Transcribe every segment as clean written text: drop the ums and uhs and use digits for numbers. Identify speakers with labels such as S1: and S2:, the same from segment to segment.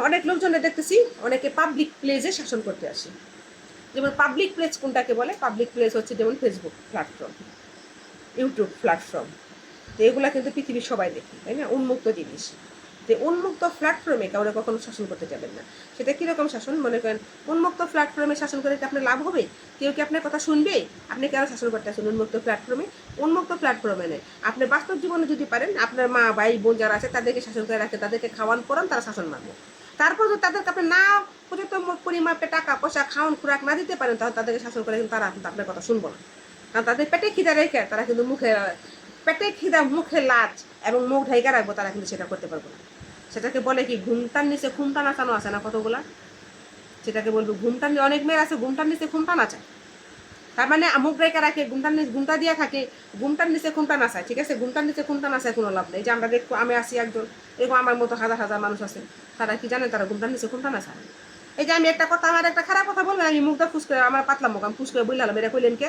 S1: অনেক লোকজনে দেখতেছি অনেকে পাবলিক প্লেসে শাসন করতে আসে। যেমন পাবলিক প্লেস কোনটাকে বলে? পাবলিক প্লেস হচ্ছে যেমন ফেসবুক প্ল্যাটফর্ম, ইউটিউব প্ল্যাটফর্ম। তো এগুলা কিন্তু পৃথিবীর সবাই দেখে, তাই না? উন্মুক্ত জিনিস। যে উন্মুক্ত প্ল্যাটফর্মে কাউরে কখনো শাসন করতে যাবেন না। সেটা কীরকম শাসন? মনে করেন উন্মুক্ত প্ল্যাটফর্মে শাসন করে কি আপনার লাভ হবে? কেউ কি আপনার কথা শুনবে? আপনি কেন শাসন করতে আসেন উন্মুক্ত প্ল্যাটফর্মে? উন্মুক্ত প্ল্যাটফর্মে নেই। আপনি বাস্তব জীবনে যদি পারেন, আপনার মা ভাই বোন যারা আছে তাদেরকে শাসন করে রাখেন, তাদেরকে খাওয়ান পরান, তারা শাসন মানবে। তারপর যদি তাদেরকে আপনি না পর্যাপ্ত পরিমাপে টাকা পয়সা খাওয়ান খোরাক না দিতে পারেন, তাহলে তাদেরকে শাসন করে কিন্তু তারা কিন্তু আপনার কথা শুনবো না। কারণ তাদের পেটে খিদা রেখে তারা কিন্তু পেটে খিদা মুখে লাজ এবং মুখ ঢাইকা রাখবো, তারা কিন্তু সেটা করতে পারবো না। সেটাকে বলে কি? ঘুমটার নিচে খুমটা নাচানো আছে না কতগুলা? সেটাকে বলবো ঘুমটার নিচে। অনেক মেয়ের আছে ঘুমটার নিচে খুমটা নাচায়, তার মানে মুখ রেখে রাখে, ঘুমটা দিয়ে থাকে, ঘুমটার নিচে খুমটা নাচায়। ঠিক আছে, ঘুমটার নিচে খুমটা নাচায় কোনো লাভ নেই। যে আমরা দেখবো, আমি আসি একজন, এরকম আমার মতো হাজার হাজার মানুষ আছে, তারা কি জানে তারা ঘুমটার নিচে খুমটা নাচায়? এই যে আমি একটা কথা, আমার একটা খারাপ কথা বলবেন, আমি মুখটা ফুস করে, আমার পাতলা মুখ, আমি ফুস করে বললাম, এটা কইলেন কে?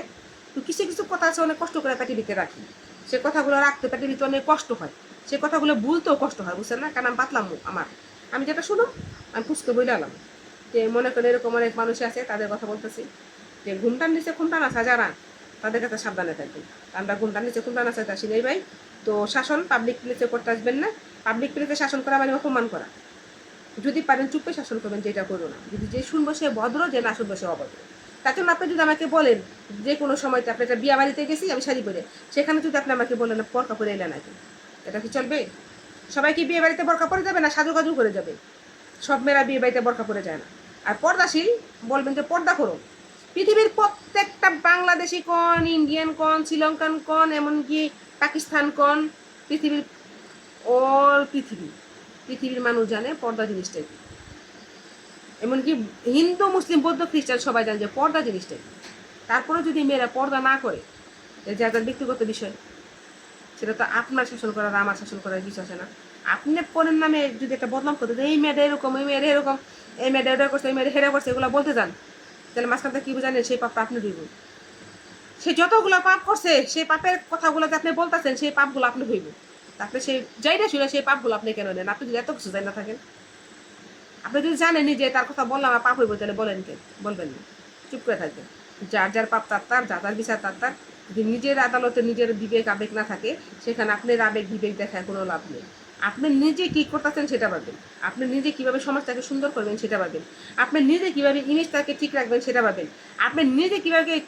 S1: তো কিছু কিছু কথা আছে অনেক কষ্ট করে পেটের ভিতরে রাখি, সে কথাগুলো রাখতে পেটের ভিতরে অনেক কষ্ট হয়, সে কথাগুলো ভুলতেও কষ্ট হয়, বুঝছেন না? কারণ আমি পাতলাম মুখ আমার, আমি যেটা শুনো আমি ফুস করে বললাম। যে মনে করেন এরকম অনেক মানুষ আছে, তাদের কথা বলতেছি, যে ঘুমটার নিচে খুমটা নাচা যারা, তাদের কাছে সাবধানে থাকবেন। আমরা ঘুমটার নিচে খুমটা নাচাতে আসি নেই ভাই। তো শাসন পাবলিক প্লেসে করতে আসবেন না। পাবলিক প্লেসে শাসন করা মানে অপমান করা। যদি পারেন চুপে শাসন করবেন, যেটা করো না। যদি যে শুনবো সে ভদ্র, যে না শুনবো সে অভদ্র। তার জন্য আপনি যদি আমাকে বলেন যে কোনো সময়তে আপনি একটা বিয়া বাড়িতে গেছি, আমি শাড়ি পরে, সেখানে যদি আপনি আমাকে বলেন বরকা পরে এলেন নাকি, এটা কি চলবে? সবাই কি বিয়ে বাড়িতে বরকা পরে যাবে না সাজুগাজু করে যাবে? সব মেয়েরা বিয়ে বাড়িতে বরকা পরে যায় না। আর পর্দাশীল বলবেন যে পর্দা করো। পৃথিবীর প্রত্যেকটা বাংলাদেশি কন, ইন্ডিয়ান কন, শ্রীলঙ্কান কন, এমনকি পাকিস্তান কন, পৃথিবীর অল পৃথিবীর মানুষ জানে পর্দা জিনিসটা কি। এমনকি হিন্দু মুসলিম বৌদ্ধ খ্রিস্টান সবাই জানে যে পর্দা জিনিসটা কি। তারপরে যদি মেয়েরা পর্দা না করে, যে তার ব্যক্তিগত বিষয়, সেটা তো আপনার শাসন করার আমার শাসন করার কিছু আছে না। আপনি পরের নামে যদি একটা বদনাম করতে, এই মেয়েটা এরকম, এই মেয়েটা এরকম, এই মেয়েটা এটা করছে, এই মেয়েটা হেরা করছে, এগুলো বলতে যান, তাহলে মাঝখানটা কি জানেন? সেই পাপটা আপনি ধুইব। সে যতগুলো পাপ করছে, সেই পাপের কথাগুলো যে আপনি বলতেছেন, সেই পাপগুলো আপনি ধুইব। তারপরে সেই যাইটা শুনে সেই পাপগুলো আপনি কেন নেন? আপনি যদি এত কিছু জানি না থাকেন, আপনি যদি জানেন যে তার কথা বললাম আর পাপ হইব, তাহলে বলেন কে? বলবেন না, চুপ করে থাকবেন। যার যার পাপ তার তার, যা তার বিচার তার তার। যদি নিজের আদালতে নিজের বিবেক আবেগ না থাকে, সেখানে আপনার আবেগ বিবেক দেখায় কোনো লাভ নেই। আপনি নিজে কী করতেছেন সেটা ভাববেন। আপনি নিজে কীভাবে সমাজটাকে সুন্দর করবেন সেটা ভাববেন। আপনি নিজে কীভাবে ইমেজটাকে ঠিক রাখবেন সেটা ভাববেন। আপনি নিজে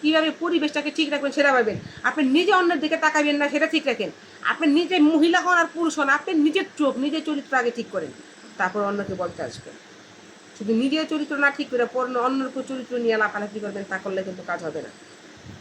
S1: কীভাবে পরিবেশটাকে ঠিক রাখবেন সেটা ভাববেন। আপনি নিজে অন্যের দিকে তাকাবেন না, সেটা ঠিক রাখেন। আপনি নিজে মহিলা হন আর পুরুষ হন, আপনি নিজের চোখ নিজের চরিত্র আগে ঠিক করেন, তারপর অন্যকে বলতে আসবেন। শুধু নিজের চরিত্র না ঠিক করে অন্যের চরিত্র নিয়ে লাফালাফি করবেন, তা করলে কিন্তু কাজ হবে না।